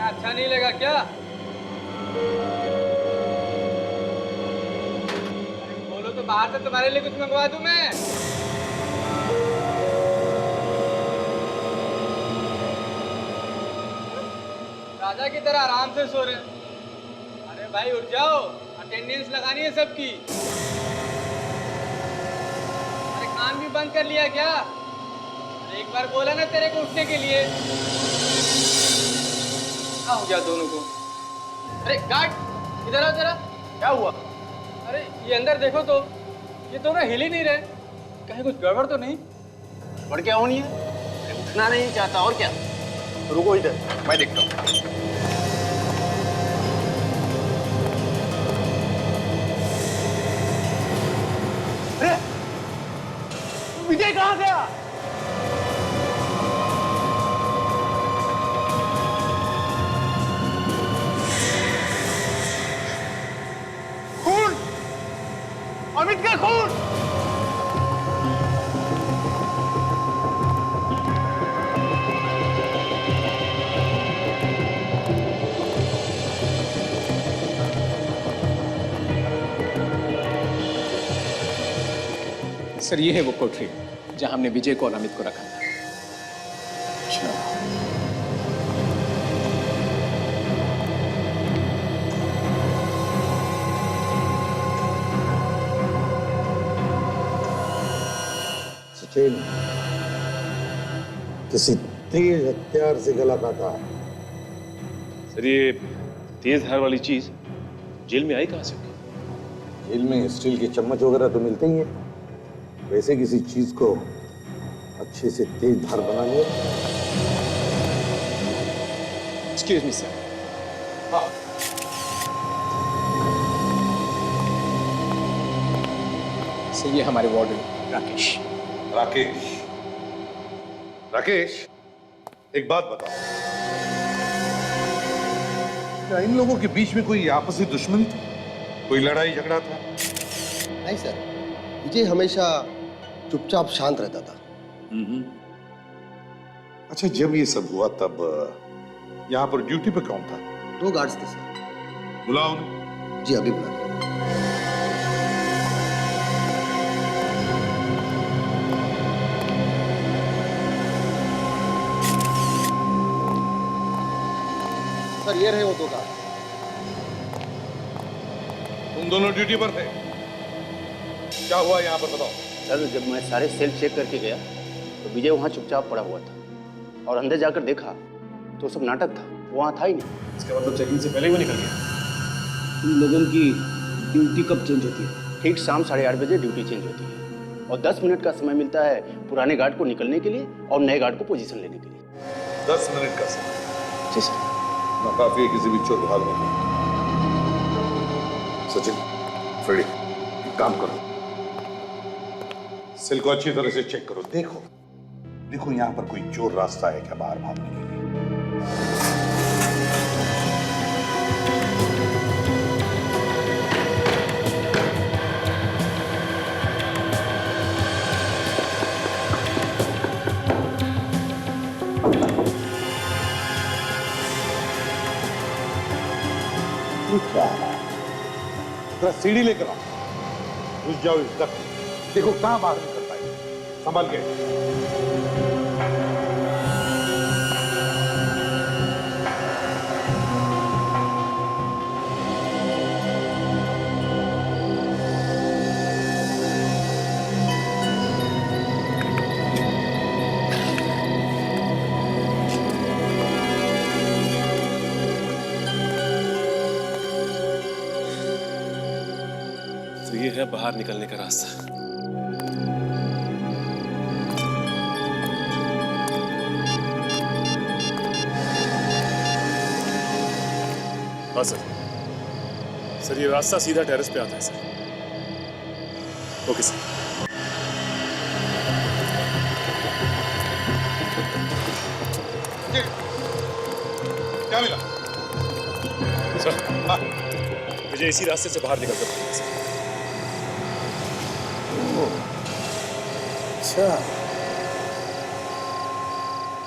अच्छा नहीं लगा क्या? बोलो तो बाहर से तुम्हारे लिए कुछ मंगवा दूं मैं। राजा की तरह आराम से सो रहे हैं। अरे भाई उठ जाओ, अटेंडेंस लगानी है सबकी। अरे कान भी बंद कर लिया क्या? अरे एक बार बोला ना तेरे को उठने के लिए। क्या हो गया दोनों को? अरे गार्ड इधर आओ जरा। क्या हुआ? अरे ये अंदर देखो तो, ये दोनों हिल ही नहीं रहे। कहीं कुछ गड़बड़ तो नहीं? गड़बड़ क्या होनी है? अरे उठना नहीं चाहता और क्या। रुको इधर, मैं देखता हूँ। अरे विजय कहाँ गया? खून, अमित का खून। सर ये है वो कोठरी जहां हमने विजय को और अमित को रखा था। सचिन, किसी तेज हथियार से गला काटा है। सर ये तेज धार वाली चीज जेल में आई कहां से? जेल में स्टील के चम्मच वगैरह तो मिलते ही हैं। वैसे किसी चीज को अच्छे से तेज धार बना लिया। Excuse me sir. हाँ। सर ये हमारे वार्डन राकेश। राकेश, राकेश, एक बात बताओ, क्या इन लोगों के बीच में कोई आपसी दुश्मनी थी? कोई लड़ाई झगड़ा था? नहीं सर, विजय हमेशा चुपचाप शांत रहता था। अच्छा, जब ये सब हुआ तब यहाँ पर ड्यूटी पे कौन था? 2 गार्ड्स थे सर। बुलाओ उन्हें। जी अभी बुला। सर ये रहे वो 2 गार्ड। तुम दोनों ड्यूटी पर थे? क्या हुआ यहाँ पर बताओ। सर जब मैं सारे सेल चेक करके गया तो विजय वहाँ चुपचाप पड़ा हुआ था और अंदर जाकर देखा तो सब नाटक था, वहाँ था ही नहीं। इसका मतलब चेकिंग से पहले ही वो निकल गया। तुम लोगों की ड्यूटी कब चेंज होती है? ठीक शाम 8:30 बजे ड्यूटी चेंज होती है और 10 मिनट का समय मिलता है पुराने गार्ड को निकलने के लिए और नए गार्ड को पोजीशन लेने के लिए। 10 मिनट का समय? जी सर। ना काफी है किसी भी चोर भागने में। सचिन, फ्रेडी, एक काम करो, सेल को अच्छी तरह से चेक करो। देखो देखो यहाँ पर कोई चोर रास्ता है क्या बाहर भागने के लिए? क्या है? जरा सीढ़ी लेकर आओ, घुस जाओ इस डक में। देखो कहां बाहर निकल पाएगी। संभल के। तो ये है बाहर निकलने का रास्ता। हाँ सर, सर ये रास्ता सीधा टेरेस पे आता है सर। Okay sir. क्या मिला? सर हाँ। मुझे इसी रास्ते से बाहर निकल कर सर। अच्छा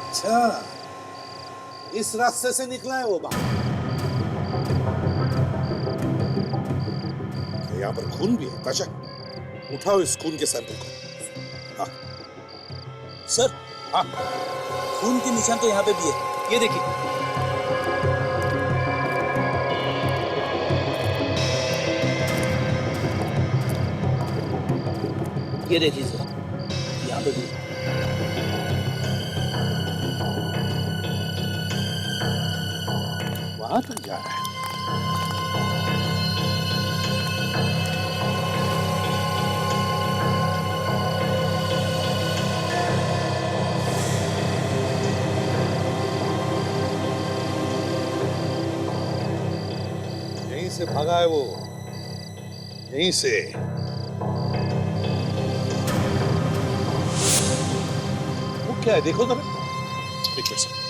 अच्छा, इस रास्ते से निकला है वो बाहर। यहाँ पर खून भी है ताशा, उठाओ इस खून के सैंपल को। हाँ सर, हाँ, खून के निशान तो यहाँ पे भी है, ये देखिए। ये देखिए सर, यहाँ पे भी है। वहां तक जा रहा है। यहीं से भागा है वो, यहीं से। वो क्या है देखो जरा। एक मिनट सर।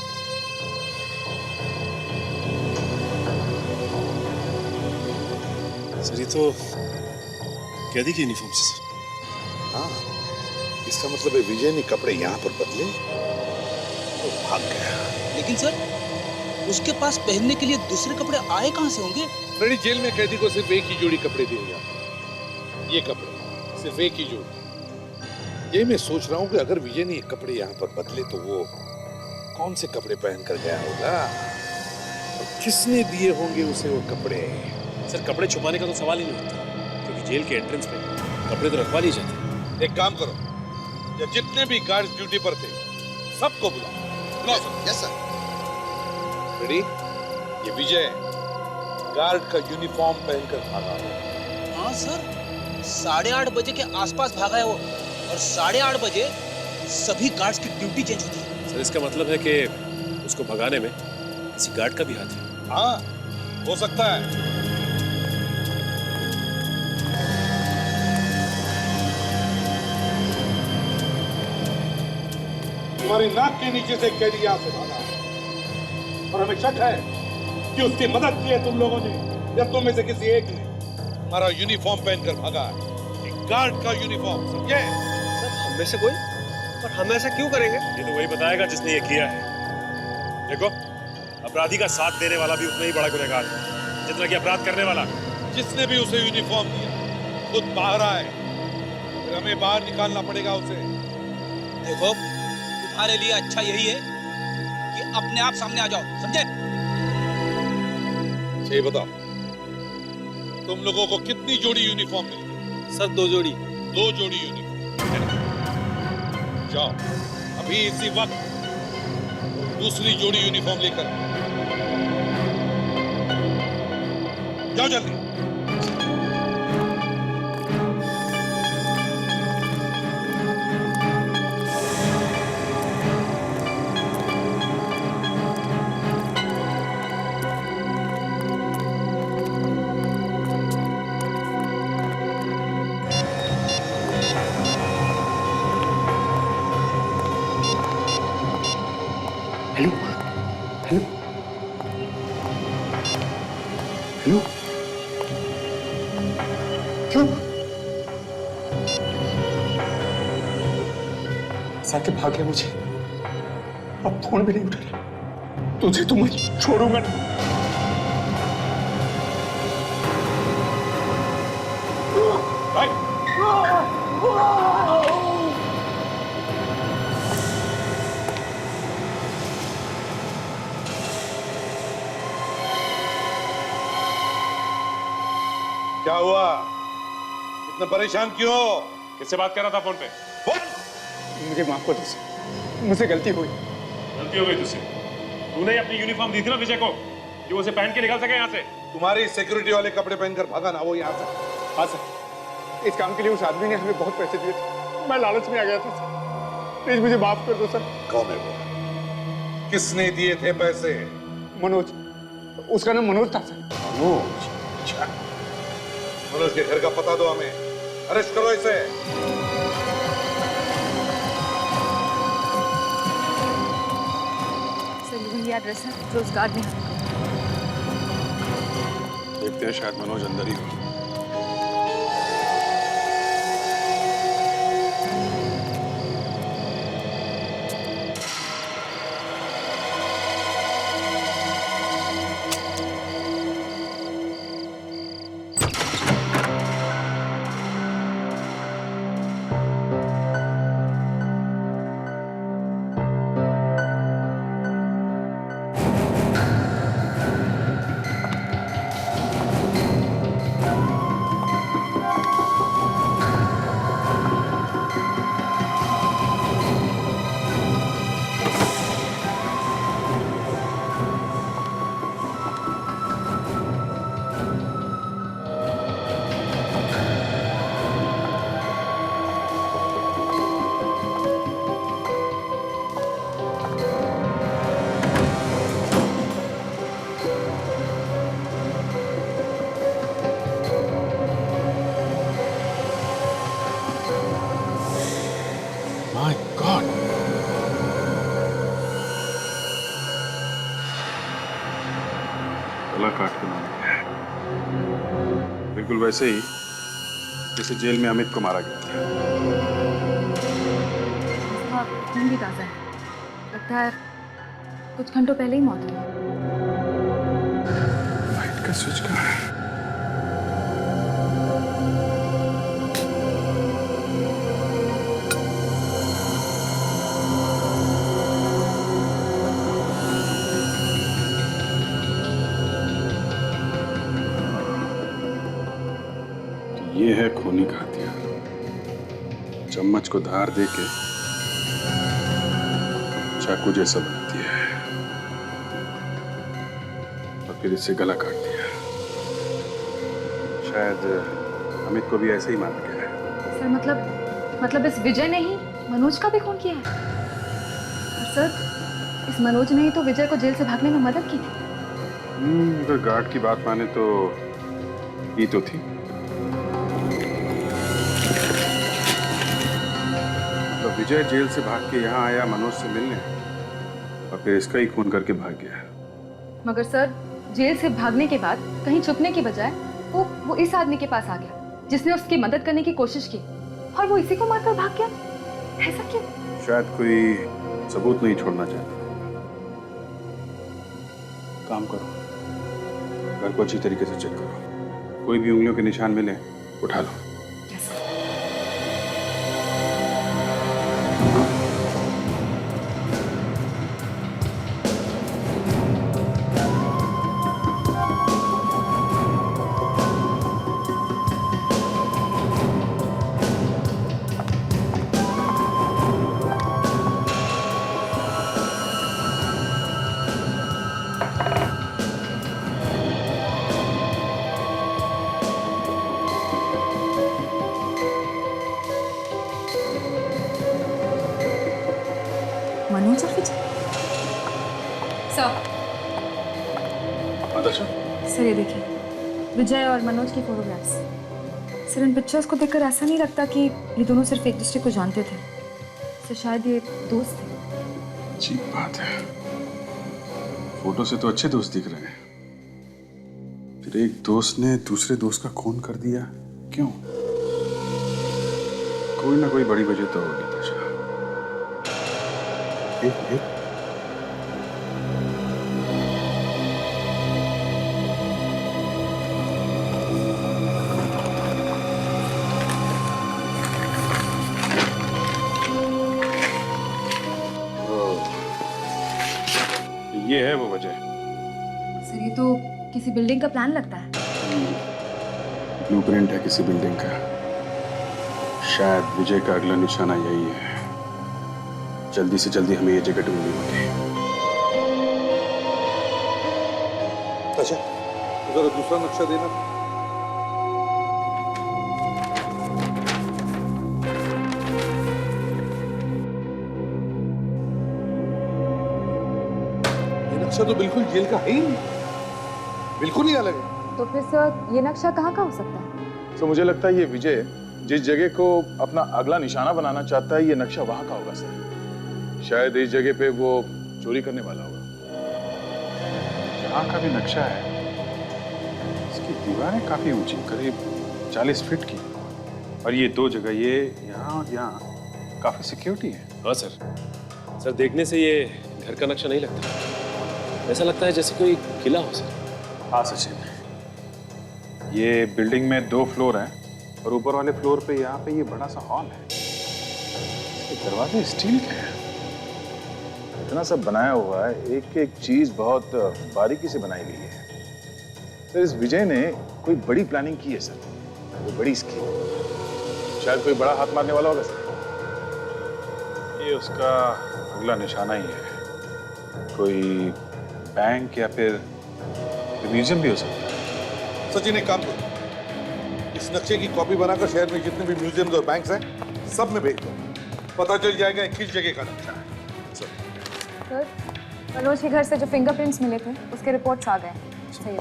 सर ये तो कैदी की यूनिफॉर्म से सर। हाँ, इसका मतलब है विजय ने कपड़े यहाँ पर बदले तो भाग गया। लेकिन सर, उसके पास पहनने के लिए दूसरे कपड़े आए कहाँ से होंगे? फ्रेडी, जेल में कैदी को सिर्फ एक ही जोड़ी कपड़े दिए जाते हैं। ये कपड़े सिर्फ एक ही जोड़ी। ये मैं सोच रहा हूँ कि अगर विजय ने ये कपड़े यहाँ पर बदले तो वो कौन से कपड़े पहन कर गया होगा और किसने दिए होंगे उसे वो कपड़े। सर कपड़े छुपाने का तो सवाल ही नहीं होता, क्योंकि जेल के एंट्रेंस पे कपड़े तो रखवा लिए जाते। एक काम करो, या जितने भी गार्ड्स ड्यूटी पर थे सबको बुलाओ। Yes sir. फ्रेडी, ये विजय गार्ड का यूनिफॉर्म पहनकर भागा है। हाँ सर, 8:30 बजे के आसपास भागा है वो, और 8:30 बजे सभी गार्ड्स की ड्यूटी चेंज होती है। सर इसका मतलब है कि उसको भगाने में किसी गार्ड का भी हाथ है। हाँ, हो सकता है। तुम्हारी नाक के नीचे से कैदी यहां से भागा और हमें शक है कि उसकी मदद की है तुम लोगों ने या तुम में से किसी एक ने। हमारा यूनिफॉर्म पहनकर भागा है, एक गार्ड का यूनिफॉर्म, समझे? सर हम में से कोई? और हम ऐसा क्यों करेंगे? ये तो वही बताएगा जिसने ये किया है। देखो, अपराधी का साथ देने वाला भी उतना ही बड़ा गुनहगार है जितना कि अपराध करने वाला। जिसने भी उसे यूनिफॉर्म दिया खुद बाहर आए, फिर हमें बाहर निकालना पड़ेगा उसे। देखो, तुम्हारे लिए अच्छा यही है कि अपने आप सामने आ जाओ, समझे? ये बताओ, तुम लोगों को कितनी जोड़ी यूनिफॉर्म मिली? सर 2 जोड़ी। 2 जोड़ी यूनिफॉर्म। जाओ अभी इसी वक्त दूसरी जोड़ी यूनिफॉर्म लेकर जाओ, जल्दी। हेलो हेलो हेलो, क्यों ऐसा के भाग गया मुझे? अब फोन भी नहीं उठा रहा। तुझे तो मैं छोड़ूंगा नहीं। क्या हुआ? इतना परेशान क्यों हो? किससे बात कर रहा था फोन पे? मुझे माफ कर दो सर, मुझसे गलती हुई। गलती हो गई तुझसे। तूने ही अपनी यूनिफॉर्म दी थी ना विजय को कि वो उसे पहन के निकल सके यहाँ से। तुम्हारी सिक्योरिटी वाले कपड़े पहनकर भागा ना वो यहाँ से। हाँ सर, इस काम के लिए उस आदमी ने हमें बहुत पैसे दिए थे। मैं लालच में आ गया था सर, प्लीज मुझे माफ कर दो सर। कौन है वो? किसने दिए थे पैसे? मनोज, उसका नाम मनोज था सर। मनोज? अच्छा, मनोज के घर का पता दो हमें, अरेस्ट करो इसे। सर यही एड्रेस है, रोजगार में। देखते हैं, शायद मनोज अंदर ही हो। माय गॉड, गला काट के मारा गया है, बिल्कुल वैसे ही जैसे जेल में अमित को मारा गया था। उसका खून भी ताज़ा है। लगता है कुछ घंटों पहले ही मौत हुई। लाइट का स्विच कहाँ है? ये है खूनी का हथियार, चम्मच को धार देके चाकू जैसा बना दिया है और फिर इससे गला काट दिया। शायद अमित को भी ऐसे ही मारा गया है। सर मतलब इस विजय ने ही मनोज का भी खून किया है। और सर, इस मनोज ने ही तो विजय को जेल से भागने में मदद की थी। अगर गार्ड की बात माने तो ये तो थी। तो विजय जेल से भाग के यहाँ आया मनोज से मिलने और फिर इसका ही खून करके भाग गया। मगर सर, जेल से भागने के बाद कहीं छुपने की बजाय वो इस आदमी के पास आ गया जिसने उसकी मदद करने की कोशिश की, और वो इसी को मारकर भाग गया। ऐसा क्यों? शायद कोई सबूत नहीं छोड़ना चाहता। काम करो, घर को अच्छी तरीके से चेक करो, कोई भी उंगलियों के निशान मिले उठा लो। मनोज और विजय। सर, आदर्श, सर ये देखिए, विजय और मनोज की फोटोग्राफ्स। सर, इन पिक्चर्स को देखकर ऐसा नहीं लगता कि ये दोनों सिर्फ एक दूसरे को जानते थे। सर, शायद ये दोस्त थे। अजीब बात है, फोटो से तो अच्छे दोस्त दिख रहे हैं, फिर एक दोस्त ने दूसरे दोस्त का खून कर दिया। क्यों? कोई ना कोई बड़ी वजह तो होगी। दशा, एक ये है वो वजह। सर, ये तो किसी बिल्डिंग का प्लान लगता है। ब्लूप्रिंट है किसी बिल्डिंग का। शायद विजय का अगला निशाना यही है। जल्दी से जल्दी हमें ये जगह ढूंढनी होगी। अच्छा, जरा दूसरा नक्शा देना। ये नक्शा तो बिल्कुल जेल का है ही नहीं, बिल्कुल ही अलग है। तो फिर सर, ये नक्शा कहाँ का हो सकता है? तो मुझे लगता है ये विजय जिस जगह को अपना अगला निशाना बनाना चाहता है, ये नक्शा वहां का होगा सर। शायद इस जगह पे वो चोरी करने वाला होगा। यहाँ का भी नक्शा है, इसकी दीवारें काफी ऊंची, करीब 40 फीट की, और ये दो जगह, ये यहाँ और यहाँ, काफी सिक्योरिटी है। हाँ सर, देखने से ये घर का नक्शा नहीं लगता। ऐसा लगता है जैसे कोई किला हो सर। हाँ सचिन, ये बिल्डिंग में 2 फ्लोर हैं और ऊपर वाले फ्लोर पे यहाँ पे ये बड़ा सा हॉल है। इसके दरवाजे स्टील के हैं। इतना सब बनाया हुआ है, एक एक चीज बहुत बारीकी से बनाई गई है। सर, इस विजय ने कोई बड़ी प्लानिंग की है सर, कोई बड़ी स्कीम। शायद कोई बड़ा हाथ मारने वाला होगा सर। ये उसका अगला निशाना ही है। कोई बैंक या फिर म्यूजियम भी हो सकता है। सचिन, एक काम करो, इस नक्शे की कॉपी बनाकर शहर में जितने भी म्यूजियम्स और बैंक्स हैं सब में भेज दो। पता चल जाएगा किस जगह का नक्शा है। सर, मनोज के घर से जो फिंगरप्रिंट्स मिले थे उसके रिपोर्ट्स आ गए। सही है।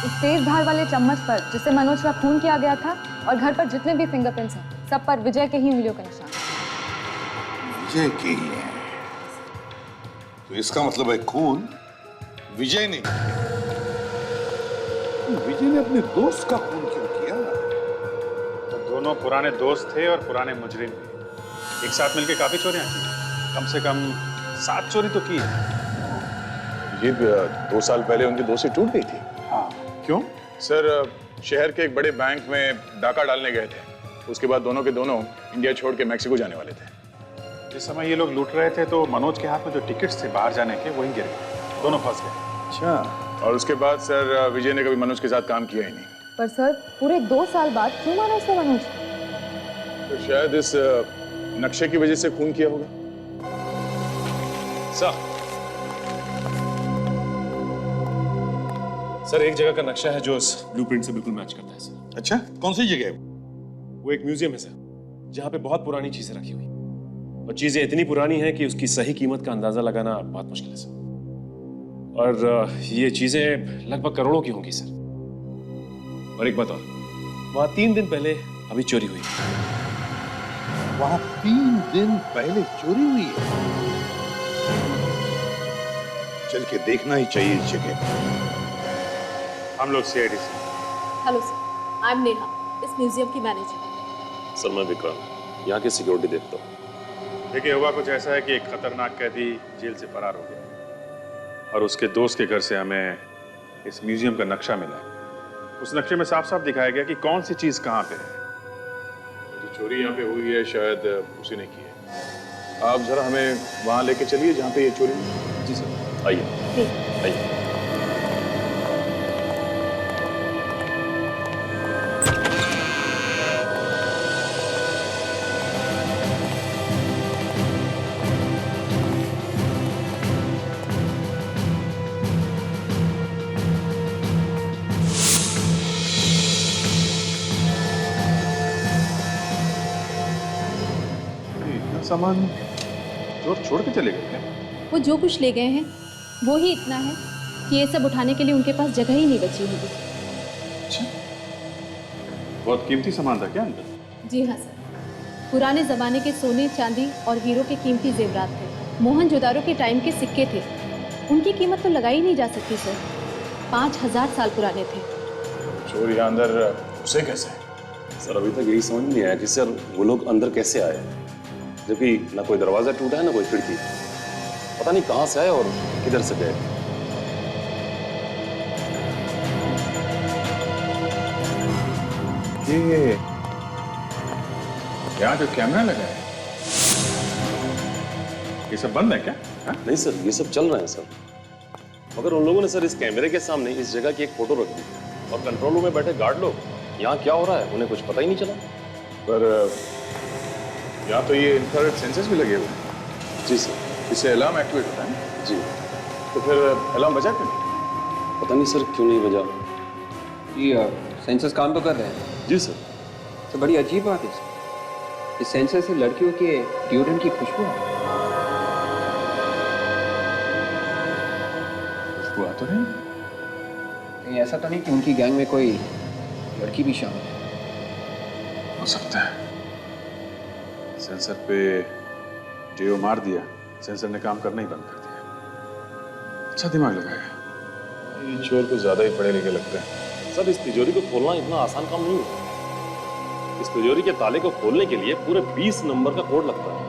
इस तेज धार वाले चम्मच पर जिससे मनोज का खून किया गया था और घर पर जितने भी फिंगरप्रिंट्स हैं सब पर विजय के ही उंगलियों का निशान। विजय के ही है, तो इसका मतलब है खून विजय ने किया। विजय ने अपने दोस्त का खून क्यों किया? तो दोनों पुराने दोस्त थे और पुराने मुजरिम भी। एक साथ मिलकर काफी चोरियां की, कम से कम 7 चोरी तो की है। ये 2 साल पहले उनकी दोस्ती टूट गई थी। हाँ, क्यों? सर, शहर के एक बड़े बैंक में डाका डालने गए थे। उसके बाद दोनों के दोनों इंडिया छोड़ के मैक्सिको जाने वाले थे। जिस समय ये लोग लूट रहे थे तो मनोज के हाथ में जो टिकट्स थे बाहर जाने के, वहीं गिर गए, दोनों फंस गए। अच्छा। और उसके बाद सर विजय ने कभी मनोज के साथ काम किया ही नहीं। पर सर पूरे 2 साल बाद क्यों मारा उसे मनोज? तो शायद इस नक्शे की वजह से खून किया होगा। सर एक जगह का नक्शा है जो इस ब्लूप्रिंट से बिल्कुल मैच करता है सर। अच्छा, कौन सी जगह है? वो एक म्यूजियम है सर, जहाँ पे बहुत पुरानी चीजें रखी हुई और चीजें इतनी पुरानी हैं कि उसकी सही कीमत का अंदाजा लगाना बहुत मुश्किल है सर। और ये चीजें लगभग करोड़ों की होंगी सर। और एक बात और, वहाँ 3 दिन पहले अभी चोरी हुई। वहां 3 दिन पहले चोरी हुई है। चल के देखना ही चाहिए इस जगह। हम लोग CID से। Hello sir, I am Neha, इस म्यूजियम की मैनेजर। सर मैं विक्रांत, यहाँ की सिक्योरिटी देखता हूँ। देखिए, हुआ कुछ ऐसा है कि एक खतरनाक कैदी जेल से फरार हो गया और उसके दोस्त के घर से हमें इस म्यूजियम का नक्शा मिला है। उस नक्शे में साफ साफ दिखाया गया कि कौन सी चीज कहाँ पे है। जो चोरी यहाँ पे हुई है शायद उसी ने की है। आप जरा हमें वहाँ लेके चलिए जहाँ पे ये चोरी हुई। जी सर, आइए आइए। सामान चोर छोड़ के चले गए क्या? वो जो कुछ ले गए हैं वो ही इतना है कि ये सब उठाने के लिए उनके पास जगह ही नहीं बची होगी। अच्छा, बहुत कीमती सामान था क्या अंदर? जी हाँ सर, पुराने जमाने के सोने चांदी और हीरो के कीमती जेवरात थे। मोहनजोदारो के टाइम के सिक्के थे, उनकी कीमत तो लगाई नहीं जा सकती सर। 5000 साल पुराने थे। चोर यहाँ अंदर उसे कैसे? सर अभी तक यही समझ नहीं आया कि सर वो लोग अंदर कैसे आए, जबकि ना कोई दरवाजा टूटा है ना कोई खिड़की। पता नहीं कहां से आए और किधर से गए। ये यहाँ जो कैमरा लगा है, ये सब बंद है क्या? हा? नहीं सर, ये सब चल रहे हैं सर, मगर उन लोगों ने सर इस कैमरे के सामने इस जगह की एक फोटो रख दी और कंट्रोल रूम में बैठे गार्ड लोग यहाँ क्या हो रहा है उन्हें कुछ पता ही नहीं चला। पर यहाँ तो ये इंफ्रारेड सेंसर्स भी लगे हुए हैं। जी सर। इससे अलार्म एक्टिवेट होता है। जी। तो फिर अलार्म बजा क्यों नहीं? पता नहीं सर क्यों नहीं बजा। ये सेंसर्स काम तो कर रहे हैं। जी सर। तो बड़ी अजीब बात है इस सेंसर से लड़कियों के डिओड्रेंट की खुशबू है। खुशबू आ तो नहीं? कहीं ऐसा तो नहीं कि उनकी गैंग में कोई लड़की भी शामिल है? हो सकता है। सेंसर पे जेओ मार दिया, सेंसर ने काम करना ही बंद कर दिया। अच्छा दिमाग लगाया। ये चोर को ज्यादा ही पढ़े लिखे लगते हैं। सर इस तिजोरी को खोलना इतना आसान काम नहीं है। इस तिजोरी के ताले को खोलने के लिए पूरे 20 नंबर का कोड लगता है।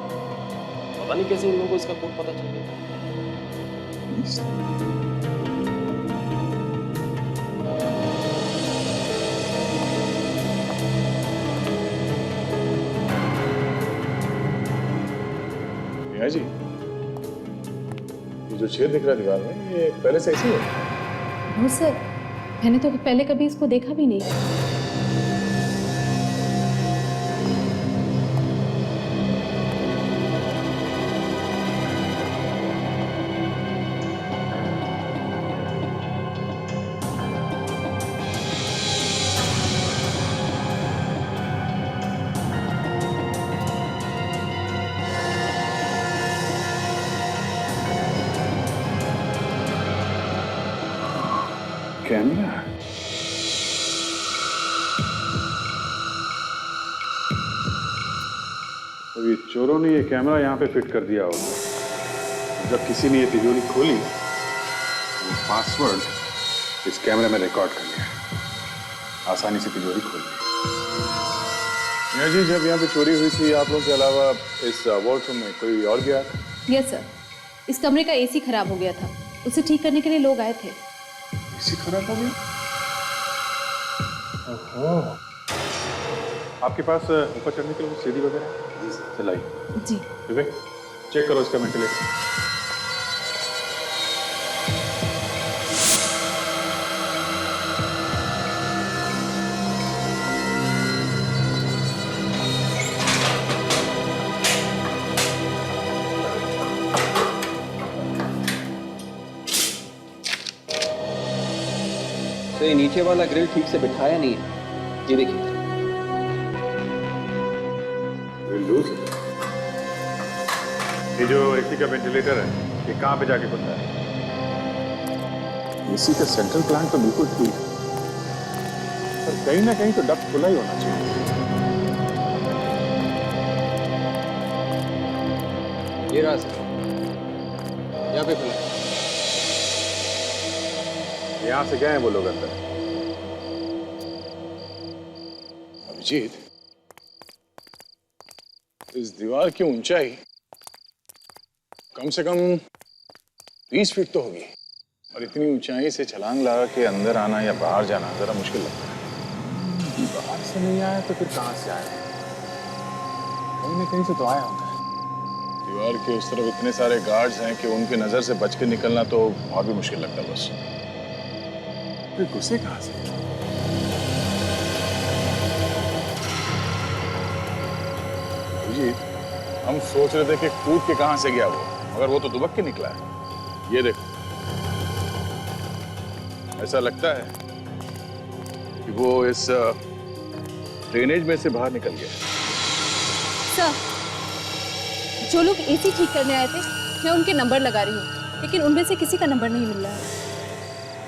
पता नहीं कैसे इन लोगों को इसका कोड पता चल गया। मियां जी, ये जो छेद दिख रहा है दीवार में, ये पहले से ऐसी है? नो सर, मैंने तो पहले कभी इसको देखा भी नहीं। कैमरा तो ये चोरों ने ये कैमरा यहाँ पे फिट कर दिया होगा। जब किसी ने ये तिजोरी खोली तो वो पासवर्ड इस कैमरे में रिकॉर्ड कर लिया, आसानी से तिजोरी खोल ली। मियां जी, जब यहाँ पे चोरी हुई थी आप लोगों के अलावा इस वॉशरूम में कोई और गया था? यस सर, इस कमरे का एसी खराब हो गया था, उसे ठीक करने के लिए लोग आए थे। एसी खराब हो गया? ओहो। आपके पास ऊपर चढ़ने के लिए सीढ़ी वगैरह है? चलाइए। जी। विवेक, चेक करो इसका वेंटिलेटर। तो ये नीचे वाला ग्रिल ठीक से बिठाया नहीं है, ये देखिए। ये जो एसी का वेंटिलेटर है, ये कहाँ पे जाके खुलता है? एसी का सेंट्रल प्लांट तो बिल्कुल ठीक है, पर कहीं ना कहीं तो डक्ट खुला ही होना चाहिए। ये रहा सर, यहाँ पे खुला। यहाँ से गए हैं वो लोग अंदर। अभिजीत, इस दीवार की ऊंचाई कम से कम 20 फीट तो होगी, और इतनी ऊंचाई से छलांग लगा के अंदर आना या बाहर जाना जरा मुश्किल लगता है। बाहर से नहीं आया तो फिर कहाँ से आया? कहीं ना कहीं से तो आया होगा। दीवार के उस तरफ इतने सारे गार्ड्स हैं कि उनकी नजर से बच के निकलना तो और भी मुश्किल लगता है। बस फिर घुसे कहाँ से? अभिजीत, हम सोच रहे थे कि कूद के कहां से गया वो, मगर वो तो दुबक के निकला है। ये देखो, ऐसा लगता है कि वो इस ड्रेनेज में से बाहर निकल गया। सर, जो लोग एसी ठीक करने आए थे, मैं उनके नंबर लगा रही हूँ, लेकिन उनमें से किसी का नंबर नहीं मिल रहा है।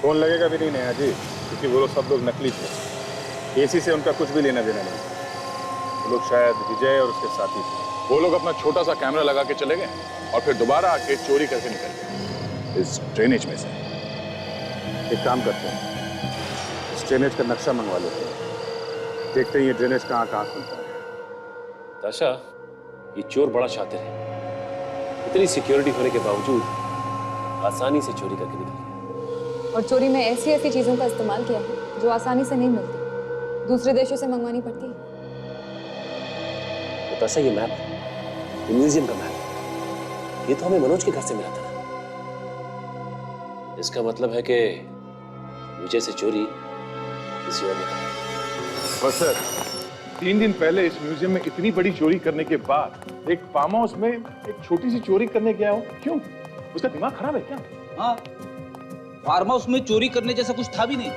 फोन लगेगा भी नहीं नया जी, क्योंकि वो लोग सब लोग नकली थे। एसी से उनका कुछ भी लेना देना नहीं। वो लोग शायद विजय और उसके साथी थे। वो लोग अपना छोटा सा कैमरा लगा के चले गए और फिर दोबारा आके चोरी करके निकल गए इस ड्रेनेज में से। एक काम करते हैं, इस ड्रेनेज का नक्शा मंगवा लेते हैं, देखते हैं ये ड्रेनेज कहाँ कहाँ खुलता है। ताशा, ये चोर बड़ा शातिर है। इतनी सिक्योरिटी होने के बावजूद आसानी से चोरी करके निकल गया। और चोरी में ऐसी ऐसी चीजों का इस्तेमाल किया है जो आसानी से नहीं मिलती, दूसरे देशों से मंगवानी पड़ती है। तो ताशा, ये मैप, ये म्यूजियम का मैप, ये तो हमें मनोज के घर से मिला था। इसका मतलब है कि विजय से चोरी किसी और ने की। बस सर, 3 दिन पहले इस म्यूजियम में इतनी बड़ी चोरी करने के बाद एक फार्म हाउस में एक छोटी सी चोरी करने गया हो, क्यों? उसका दिमाग खराब है क्या? हाँ, फार्म हाउस में चोरी करने जैसा कुछ था भी नहीं।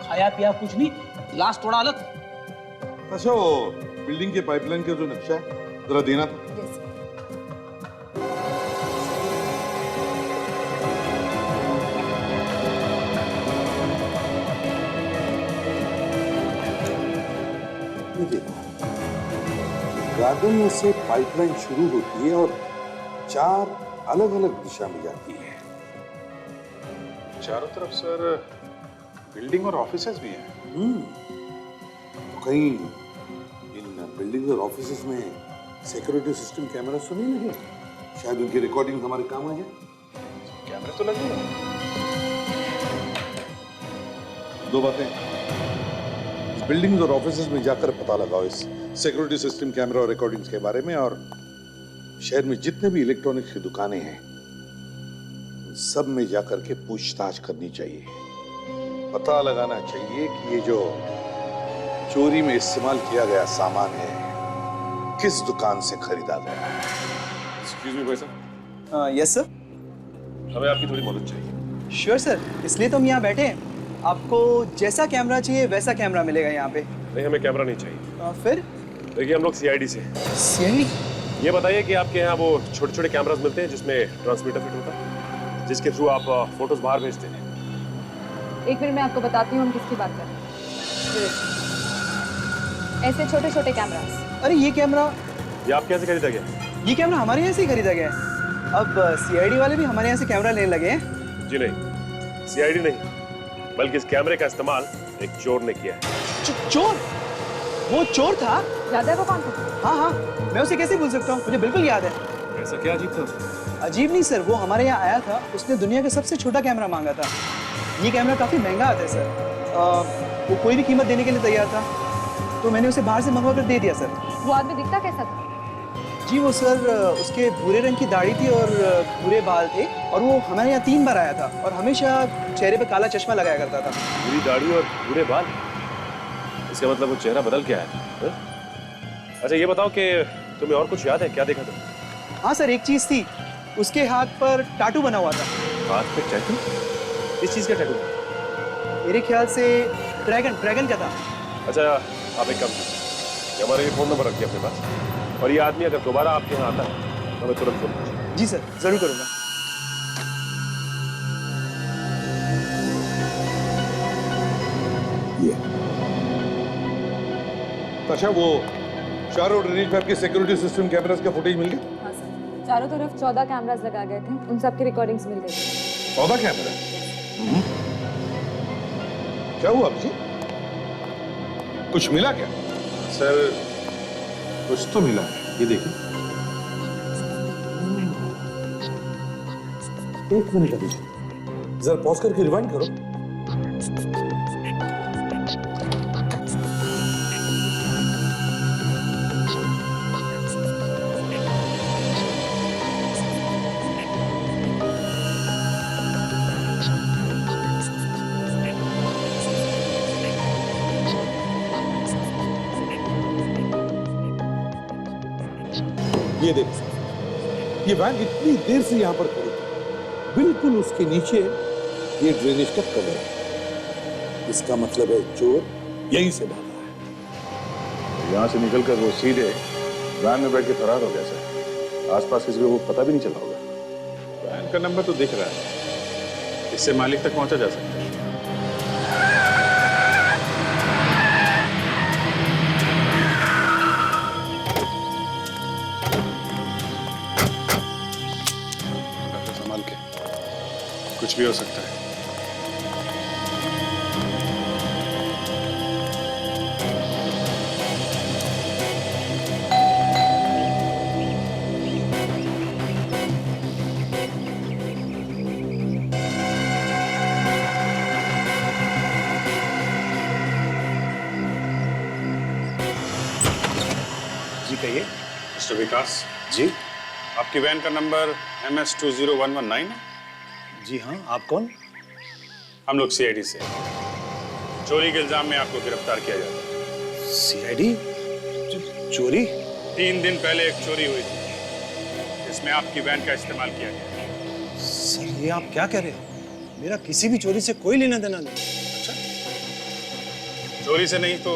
खाया पिया कुछ नहीं, गिलास थोड़ा अलग। अच्छा, वो बिल्डिंग के पाइपलाइन का जो नक्शा है जरा देना था। गार्डन में से पाइपलाइन शुरू होती है और 4 अलग अलग दिशा में जाती है। चारों तरफ सर बिल्डिंग और ऑफिसेज भी हैं। तो कहीं इन बिल्डिंग और ऑफिसेज में सिक्योरिटी सिस्टम कैमरा तो नहीं लगे? शायद उनकी रिकॉर्डिंग हमारे काम आ जाए। कैमरे तो लगे हैं। 2 बातें, बिल्डिंग्स और ऑफिसेज में जाकर पता लगाओ इस सिक्योरिटी सिस्टम, कैमरा और रिकॉर्डिंग्स के बारे में, और शहर में जितने भी इलेक्ट्रॉनिक्स की दुकानें हैं सब में जाकर के पूछताछ करनी चाहिए। पता लगाना चाहिए कि ये जो चोरी में इस्तेमाल किया गया सामान है किस दुकान से खरीदा गया है। एक्सक्यूज मी भाई साहब। Yes sir. हमें आपकी थोड़ी मदद चाहिए। श्योर सर, इसलिए तो हम यहाँ बैठे हैं। आपको जैसा कैमरा चाहिए वैसा कैमरा मिलेगा यहाँ पे। नहीं, हमें कैमरा नहीं चाहिए। फिर? देखिए, हम लोग सीआईडी से। सीआईडी? ये बताइए कि आपके यहाँ वो छोटे छोटे कैमरास मिलते हैं जिसमें ट्रांसमीटर फिट होता है, जिसके थ्रू आप फोटोज बाहर भेजते हैं? एक मिनट, मैं आपको बताती हूँ हम किसकी बात कर रहे हैं। ऐसे छोटे छोटे कैमरास। अरे ये कैमरा ये आप कैसे खरीदा गया? ये कैमरा हमारे यहाँ से ही खरीदा गया है। अब सीआईडी वाले भी हमारे यहाँ से कैमरा लेने लगे हैं। जी नहीं, सीआईडी नहीं, बल्कि इस कैमरे का इस्तेमाल एक चोर ने किया है। चोर? वो चोर था? याद है वो कौन था? हाँ हाँ, मैं उसे कैसे भूल सकता हूँ, मुझे बिल्कुल याद है। ऐसा क्या अजीब था उसमें? अजीब नहीं सर, वो हमारे यहाँ आया था, उसने दुनिया का सबसे छोटा कैमरा मांगा था। ये कैमरा काफी महंगा आता है सर। वो कोई भी कीमत देने के लिए तैयार था, तो मैंने उसे बाहर से मंगवा कर दे दिया सर। वो आदमी दिखता कैसा था? जी वो सर, उसके भूरे रंग की दाढ़ी थी और भूरे बाल थे, और वो हमारे यहाँ 3 बार आया था और हमेशा चेहरे पे काला चश्मा लगाया करता था। भूरी दाढ़ी और भूरे बाल, इसका मतलब वो चेहरा बदल के आया था। अच्छा ये बताओ कि तुम्हें और कुछ याद है, क्या देखा तुमने? हाँ सर, एक चीज थी, उसके हाथ पर टाटू बना हुआ था। हाथ पे टैटू? इस चीज का टैटू? मेरे ख्याल से ड्रैगन का था। अच्छा आप एक काम कीजिए, हमारे ये फोन नंबर रखिए अपने पास, और ये आदमी अगर दोबारा आपके यहाँ आता है तो हमें तुरंत फोन कीजिए। जी सर, जरूर करूंगा। अच्छा वो चारों ड्रेनेज पाइप के सिक्योरिटी सिस्टम कैमरास का फुटेज मिल गया? हाँ सर, चारों तरफ 14 कैमरास लगा गए थे, उन सब की रिकॉर्डिंग्स मिल गई। 14 कैमरा? क्या हुआ अभिजीत? कुछ मिला क्या? सर कुछ तो मिला है, ये देखिए। एक मिनट अभिजीत, जरा पॉज करके रिवाइंड करो। ये देखो, ये वैन इतनी देर से यहां पर खड़ी थी, बिल्कुल उसके नीचे ये ड्रेनेज का कवर है। इसका मतलब है चोर यहीं से भागा है। यहाँ से निकलकर वो सीधे वैन में बैठ के फरार हो गया सर। आसपास किसी को वो पता भी नहीं चला होगा। वैन का नंबर तो दिख रहा है, इससे मालिक तक पहुंचा जा सकता है। संभाल के, कुछ भी हो सकता है। कहिए। मिस्टर विकास जी। आपकी वैन का नंबर MS20119 है? जी हाँ, आप कौन? हम लोग सीआईडी से चोरी के इल्जाम में आपको गिरफ्तार किया जाता है। सीआईडी? चोरी? 3 दिन पहले एक चोरी हुई थी जिसमें आपकी वैन का इस्तेमाल किया गया। सर ये आप क्या कह रहे हैं? मेरा किसी भी चोरी से कोई लेना देना नहीं। अच्छा, चोरी से नहीं तो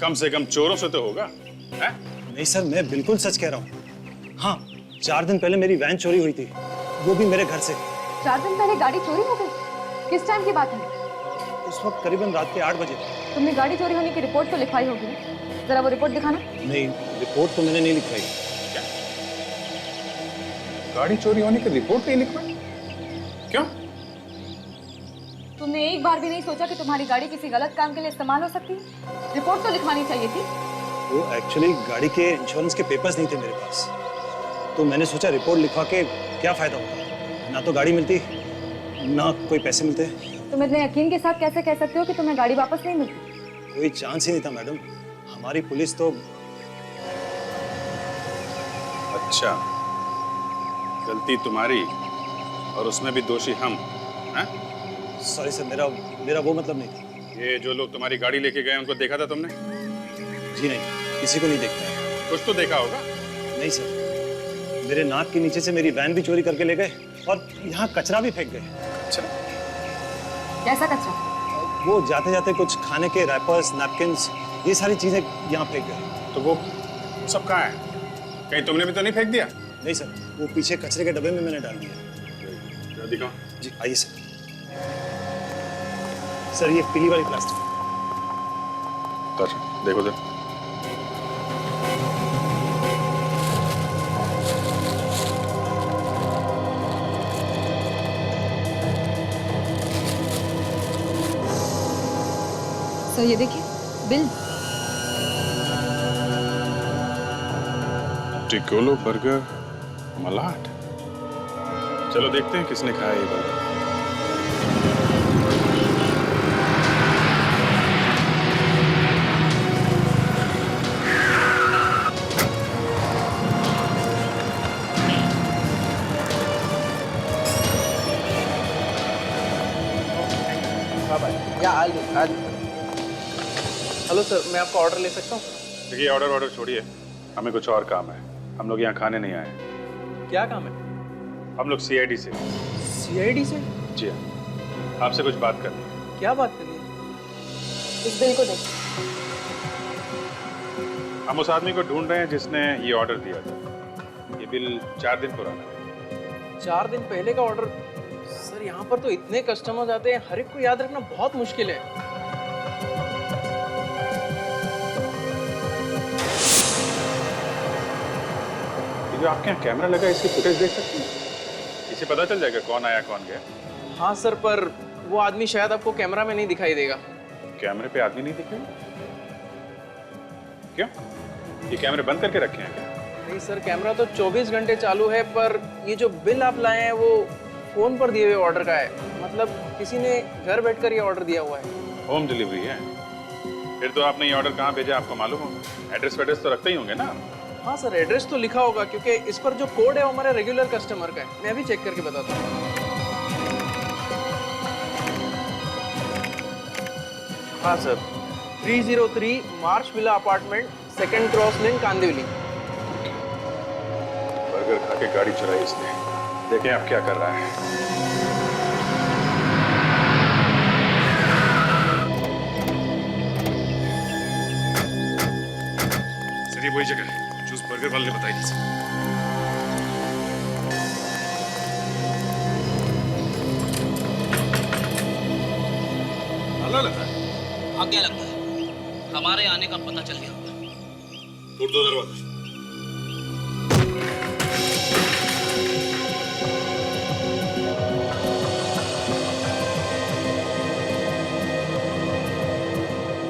कम से कम चोरों से तो होगा है? नहीं सर, मैं बिल्कुल सच कह रहा हूँ। हाँ, 4 दिन पहले मेरी वैन चोरी हुई थी, वो भी मेरे घर से। 4 दिन पहले गाड़ी चोरी हो गई? किस टाइम की बात है? उस वक्त करीबन रात के 8 बजे। तुमने गाड़ी चोरी होने की रिपोर्ट तो लिखवाई होगी, जरा वो रिपोर्ट दिखाना। नहीं, रिपोर्ट तो मैंने नहीं लिखवाई। क्या? गाड़ी चोरी होने की रिपोर्ट नहीं लिखवाई? क्यों? तुमने एक बार भी नहीं सोचा कि तुम्हारी गाड़ी किसी गलत काम के लिए इस्तेमाल हो सकती है? रिपोर्ट तो लिखवानी चाहिए थी। वो एक्चुअली गाड़ी के इंश्योरेंस के पेपर्स नहीं थे मेरे पास, तो मैंने सोचा रिपोर्ट लिखवा के क्या फायदा होता, ना तो गाड़ी मिलती ना कोई पैसे मिलते। तुम इतने यकीन के साथ कैसे कह सकते हो कि तुम्हें गाड़ी वापस नहीं मिलती? कोई चांस ही नहीं था मैडम, हमारी पुलिस तो। अच्छा, गलती तुम्हारी और उसमें भी दोषी हम हैं? सॉरी सर, मेरा वो मतलब नहीं था। ये जो लोग तुम्हारी गाड़ी लेके गए उनको देखा था तुमने? जी नहीं, किसी को नहीं देखता है। कुछ तो देखा होगा। नहीं सर, मेरे नाक के नीचे से मेरी वैन भी चोरी करके ले गए और यहाँ कचरा भी फेंक गए। अच्छा, कैसा कचरा? वो जाते जाते कुछ खाने के रैपर्स, नैपकिन्स, ये सारी चीजें यहाँ फेंक गए। तो वो सब कहाँ है? कहीं तुमने भी तो नहीं फेंक दिया? नहीं सर, वो पीछे कचरे के डब्बे में मैंने डाल दिया। दिखाओ। जी आइए सर। सर ये पीली वाली प्लास्टिक। देखो सर। सर ये देखिए बिल। टिकोलो बर्गर मलाट। चलो देखते हैं किसने खाया ये बर्गर। हेलो सर, मैं आपका ऑर्डर ले सकता हूँ? देखिए ऑर्डर छोड़िए, हमें कुछ और काम है। हम लोग यहाँ खाने नहीं आए। क्या काम है? हम लोग सीआईडी से। सीआईडी से? जी हाँ, आपसे कुछ बात करनी है। क्या बात करनी है? इस बिल को देखिए। हम उस आदमी को ढूंढ रहे हैं जिसने ये ऑर्डर दिया था। ये बिल 4 दिन पुराना है। 4 दिन पहले का ऑर्डर? सर यहाँ पर तो इतने कस्टमर्स आते हैं, हर एक को याद रखना बहुत मुश्किल है। जो आपके यहाँ कैमरा लगा है, इसकी फुटेज देख सकते हैं? इसे पता चल जाएगा कौन आया कौन गया। हाँ सर, पर वो आदमी शायद आपको कैमरा में नहीं दिखाई देगा। कैमरे पे आदमी नहीं दिखेगा? क्यों? ये कैमरे बंद करके रखे हैं क्या? नहीं सर, कैमरा तो 24 घंटे चालू है, पर ये जो बिल आप लाए हैं वो फोन पर दिए हुए ऑर्डर का है। मतलब किसी ने घर बैठकर ये ऑर्डर दिया हुआ है। होम डिलीवरी है? फिर तो आपने ये ऑर्डर कहाँ भेजा आपको मालूम होगा। एड्रेस वेड्रेस तो रखते ही होंगे ना? हाँ सर, एड्रेस तो लिखा होगा क्योंकि इस पर जो कोड है वो हमारे रेगुलर कस्टमर का है। मैं अभी चेक करके बताता हूँ। हाँ सर, 303 मार्च विला अपार्टमेंट, 2nd क्रॉस लेन, कांदिवली। बर्गर खा के गाड़ी चुराई इसने। देखें आप क्या कर रहा है। सर ये वही जगह है जो उस बर्गर वाले ने बताई थी सर। ताला लगा है। आज्ञा लगता है हमारे आने का पता चल गया होगा। तोड़ दो दरवाजा।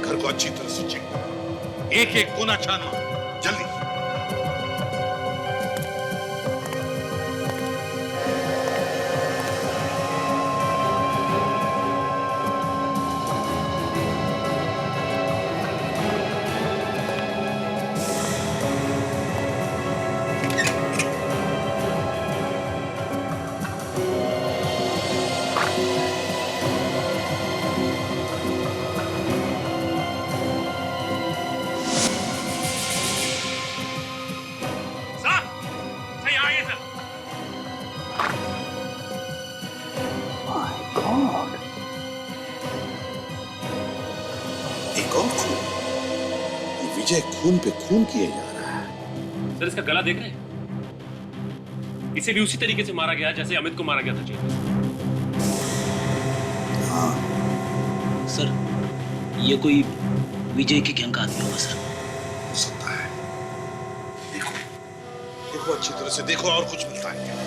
घर को अच्छी तरह से चेक करो, एक एक कोना छानना, जल्दी। एक और खून, ये विजय खून पे खून किए जा रहा है। सर इसका गला देख रहे हैं? इसे भी उसी तरीके से मारा गया जैसे अमित को मारा गया था जेल में। हाँ सर, ये कोई विजय की गैंग का आदमी होगा सर। हो सकता है। देखो देखो अच्छी तरह से देखो, और कुछ मिलता है क्या?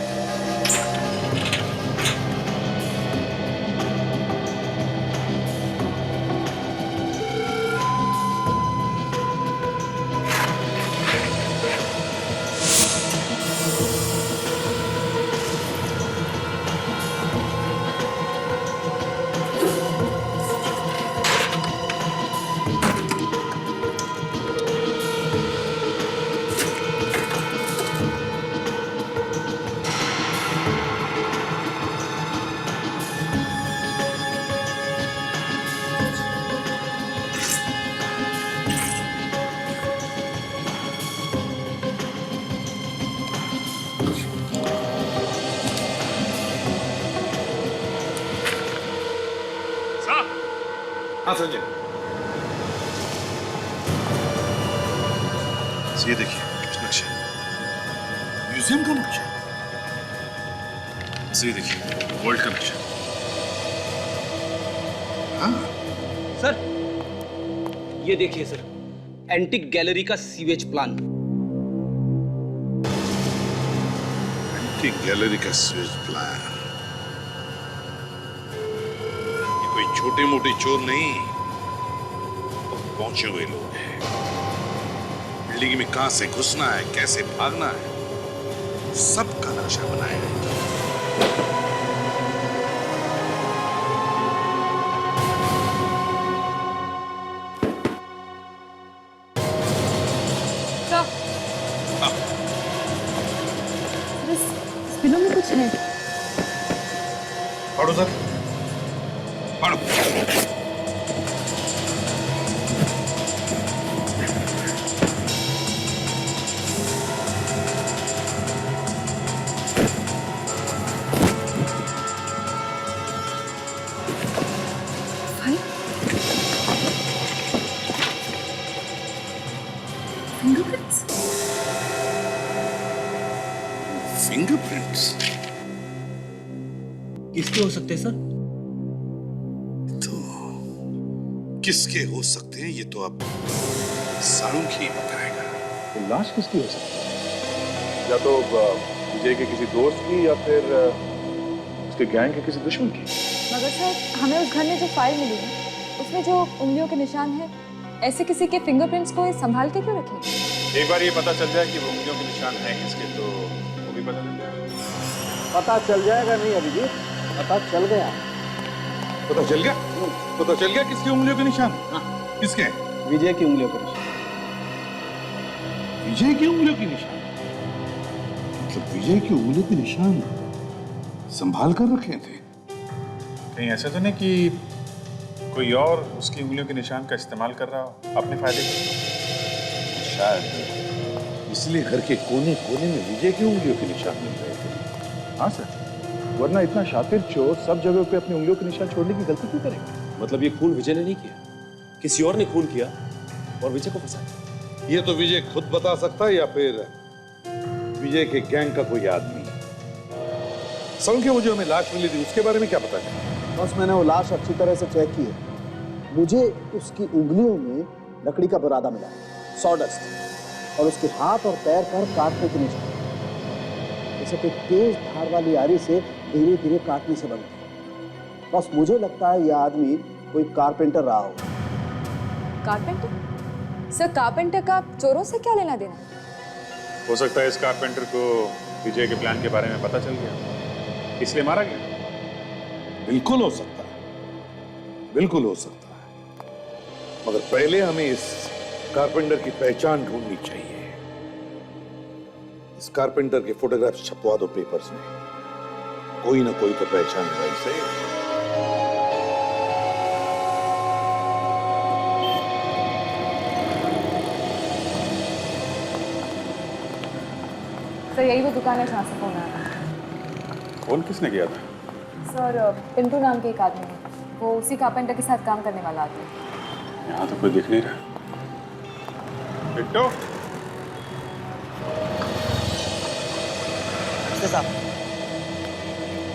हाँ संजय, ये देखिए कुछ नक्शा, म्यूजियम का नक्शा। ये देखिए वर्ल्ड का नक्शा। हाँ सर ये देखिए सर, एंटिक गैलरी का सीवेज प्लान। एंटिक गैलरी का सीवेज प्लान। ये कोई छोटे मोटे चोर नहीं, पहुंचे हुए लोग हैं। बिल्डिंग में कहां से घुसना है, कैसे भागना है, सबका नक्शा बनाया है। इस बिलों में कुछ है। पढ़ो सर, पढ़ो। फिंगरप्रिंट्स। फिंगरप्रिंट्स किसके हो सकते हैं सर? तो किसके हो सकते हैं ये तो अब सारुंग ही बताएगा। तो लाश किसकी हो सकती है? या तो विजय के किसी दोस्त की, या फिर उसके गैंग के किसी दुश्मन की। मगर सर, हमें उस घर में जो फाइल मिली है उसमें जो उंगलियों के निशान है, ऐसे किसी के फिंगरप्रिंट्स को संभाल के क्यों रखे? एक बार ये पता चल जाए कि वो उंगलियों के निशान हैं किसके, तो वो भी पता चल जाएगा। पता चल जाएगा नहीं अभिजीत, पता चल गया। पता चल गया? पता चल गया किसकी उंगलियों के निशान? किसके? विजय की उंगलियों के निशान। विजय की उंगलियों के निशान? मतलब विजय की उंगलियों के निशान संभाल कर रखे थे? कहीं ऐसा तो नहीं कि कोई और उसकी उंगलियों के निशान का इस्तेमाल कर रहा हो अपने फायदे के लिए? शायद इसलिए घर के कोने कोने में विजय की उंगलियों के निशान मिल रहे थे। हाँ सर, वरना इतना शातिर चोर सब जगह पे अपनी उंगलियों के निशान छोड़ने की गलती क्यों करेगा? मतलब ये खून विजय ने नहीं किया, किसी और ने खून किया और विजय को फंसाया। ये तो विजय खुद बता सकता है या फिर विजय के गैंग का कोई आदमी। संख्या मुझे हमें लाश मिली थी, उसके बारे में क्या पता चला? बस मैंने वो लाश अच्छी तरह से चेक की है। मुझे उसकी उंगलियों में लकड़ी का बुरादा मिला, सॉडस्ट, और उसके हाथ और पैर पर काटने के निशान, जैसे कोई तेज धार वाली आरी से धीरे धीरे काटने से बनते। बस मुझे लगता है यह आदमी कोई कारपेंटर रहा हो। कारपेंटर? सर, कारपेंटर का चोरों से क्या लेना देना? हो सकता है इस कारपेंटर को विजय के प्लान के बारे में पता चल गया, इसलिए मारा गया। बिल्कुल हो सकता है, बिल्कुल हो सकता है, मगर पहले हमें इस कारपेंटर की पहचान ढूंढनी चाहिए। इस कारपेंटर के फोटोग्राफ छपवा दो पेपर्स में, कोई ना कोई तो पहचानेगा इसे। सर, यही वो दुकान है जहाँ से फोन आया था। फोन किसने किया था? सर, पिंटू नाम के एक आदमी है, वो उसी कारपेंटर के साथ काम करने वाला आदमी है। यहाँ तो कोई दिख नहीं रहा। पिंटू? साहब,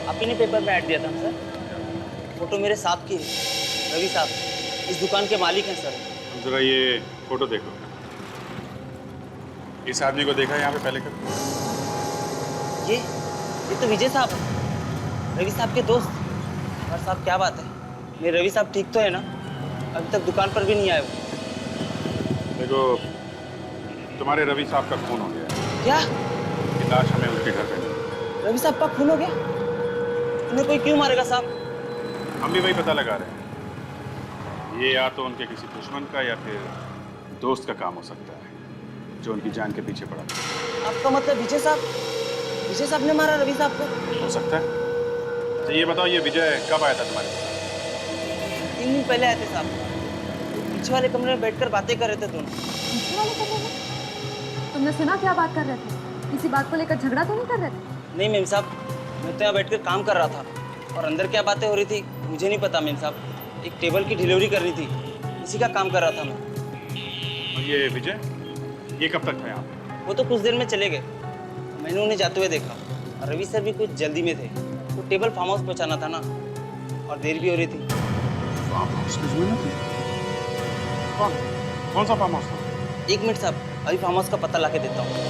आप ही ने पेपर में ऐड दिया था सर। फोटो मेरे साथ की है, रवि साहब इस दुकान के मालिक हैं सर। जरा ये फोटो देखो। इस आदमी को देखा यहाँ पे पहले कभी? ये तो विजय साहब है, रवि साहब के दोस्त। और साहब क्या बात है, मेरे रवि साहब ठीक तो है ना? अभी तक दुकान पर भी नहीं आए वो। देखो, तुम्हारे रवि साहब का खून हो गया। क्या? ये लाश हमें उनके घर पे मिली। रवि साहब का खून हो गया? उन्हें कोई क्यों मारेगा साहब? हम भी वही पता लगा रहे हैं। ये या तो उनके किसी दुश्मन का या फिर दोस्त का काम हो सकता है, जो उनकी जान के पीछे पड़ा। आपका मतलब विजय साहब ने मारा रवि साहब को? हो सकता है। तो ये बताओ, ये विजय कब आया था तुम्हारे पास? 3 दिन पहले आए थे साहब। पीछे वाले कमरे में बैठकर बातें कर रहे थे दोनों। पीछे वाले कमरे में? तुमने सुना क्या बात कर रहे थे? किसी बात को लेकर झगड़ा तो नहीं कर रहे थे? नहीं मेम साहब, मैं तो यहाँ बैठकर काम कर रहा था और अंदर क्या बातें हो रही थी मुझे नहीं पता मेम साहब। एक टेबल की डिलीवरी करनी थी, इसी का काम कर रहा था मैं। और ये विजय, ये कब तक था यहाँ पे? वो तो कुछ देर में चले गए, मैंने उन्हें जाते हुए देखा। और रवि सर भी कुछ जल्दी में थे, वो टेबल फार्म हाउस पहुँचाना था ना, और देर भी हो रही थी। फार्म हाउस में थे? कौन सा फार्म हाउस था? 1 मिनट साहब, अभी फार्म हाउस का पता ला के देता हूँ।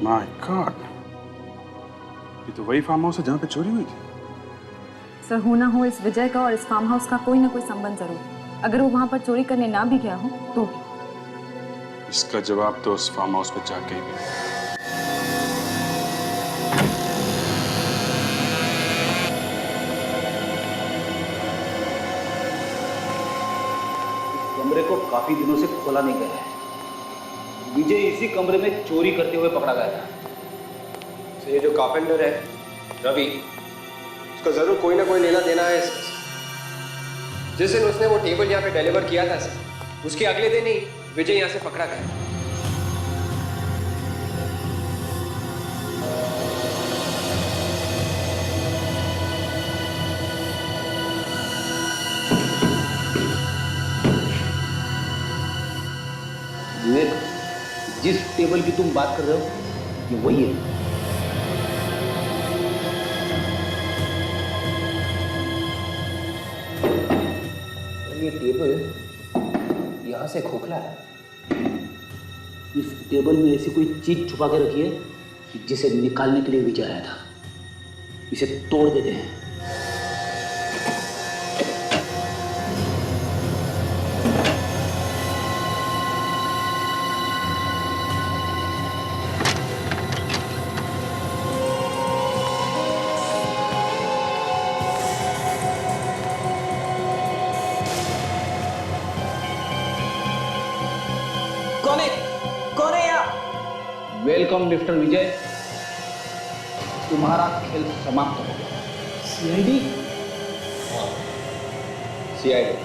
माय गॉड, ये तो वही फार्म हाउस है जहाँ पे चोरी हुई थी। सर, हो ना हो इस विजय का और इस फार्म हाउस का कोई ना कोई संबंध जरूर है। अगर वो वहां पर चोरी करने ना भी गया हो तो भी। इसका जवाब तो उस फार्म हाउस पे जाके ही मिलेगा। कमरे को काफी दिनों से खोला नहीं गया है। विजय इसी कमरे में चोरी करते हुए पकड़ा गया था। तो ये जो कारपेंटर है रवि, उसका जरूर कोई ना कोई लेना देना है इसमें से। जिस दिन उसने वो टेबल यहाँ पे डिलीवर किया था सर, उसके अगले दिन ही विजय यहाँ से पकड़ा गया। विवेक, जिस टेबल की तुम बात कर रहे हो ये वही है। ये टेबल यहां से खोखला है। इस टेबल में ऐसी कोई चीज छुपा के रखी है जिसे निकालने के लिए विजय आया था। इसे तोड़ देते हैं। कौन है यहाँ? वेलकम मिस्टर विजय, तुम्हारा खेल समाप्त हो गया। सीआईडी? सीआईडी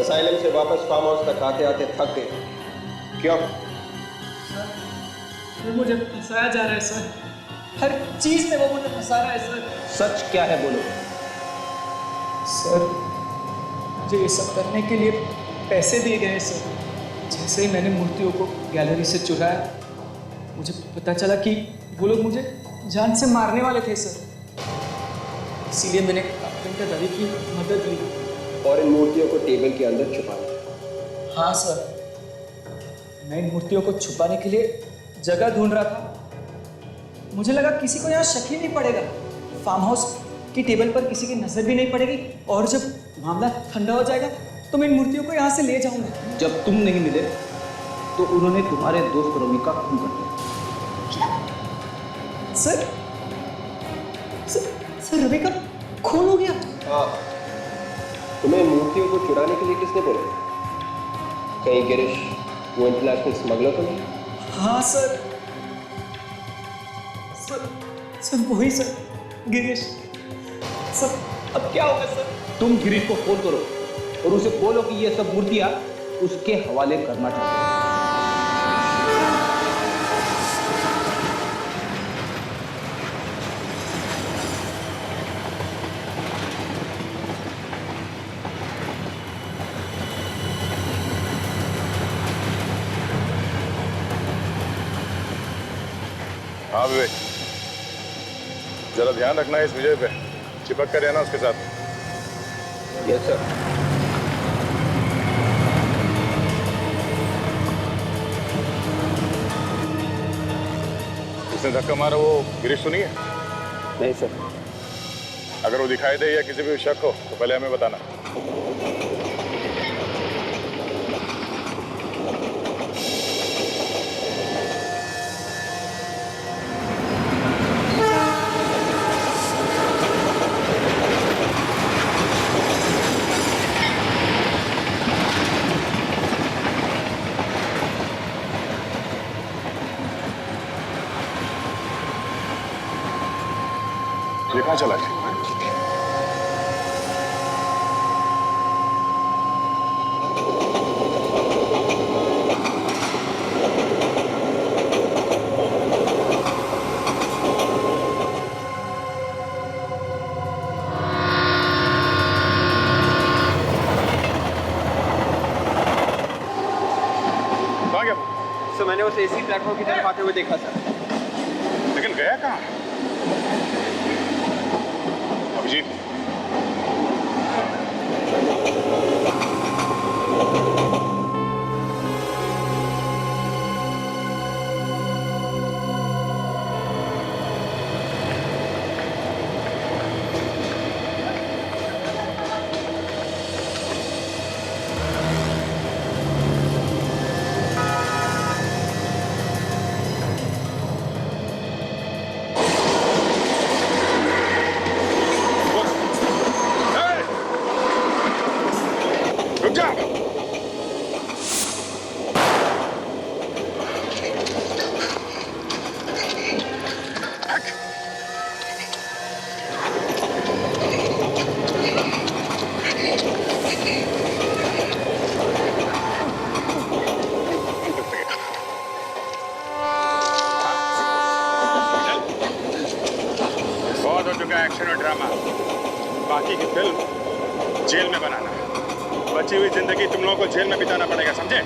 असाइलम से वापस फार्म हाउस तक आते आते थक गए। क्यों? सर, मुझे फंसाया जा रहा है सर। हर चीज में वो मुझे फंसा रहा है सर। सच क्या है बोलो। सर, मुझे ये सब करने के लिए पैसे दिए गए सर। जैसे ही मैंने मूर्तियों को गैलरी से चुराया, मुझे पता चला कि वो लोग मुझे जान से मारने वाले थे सर। इसीलिए मैंने कारपेंटर रवि की मदद ली और इन मूर्तियों को टेबल के अंदर छुपा दिया। हाँ सर, मैं इन मूर्तियों को छुपाने के लिए जगह ढूंढ रहा था। मुझे लगा किसी को यहाँ शक ही नहीं पड़ेगा, फार्म हाउस की टेबल पर किसी की नजर भी नहीं पड़ेगी, और जब मामला ठंडा हो जाएगा तो मैं इन मूर्तियों को यहाँ से ले जाऊंगा। जब तुम नहीं मिले तो उन्होंने तुम्हारे दोस्त रवि का खून कर दिया। सर, सर रवि का खून हो गया? हाँ, तुम्हें इन मूर्तियों को चुराने के लिए किसने बोला? कहीं गिरीश वो इंटरनेशनल स्मगलर तो नहीं? हाँ सर, सर वही सर, गिरीश। सर अब क्या होगा सर? तुम गिरीश को फोन करो और उसे बोलो कि ये सब मूर्तियां उसके हवाले करना चाहते हैं। हाँ विवेक, जरा ध्यान रखना है इस विजय पे, चिपक कर रहना उसके साथ। Yes sir. उसने धक्का मारा वो गिरीश तो नहीं है? नहीं सर। अगर वो दिखाई दे या किसी भी शक हो तो पहले हमें बताना। ये कहाँ चला गया? कहाँ गया? सर मैंने उसे इसी प्लेटफॉर्म की तरफ आते हुए देखा सर। लेकिन गया कहाँ? अभिजीत, एक्शन और ड्रामा, बाकी की फिल्म जेल में बनाना। बची हुई जिंदगी तुम लोगों को जेल में बिताना पड़ेगा, समझे?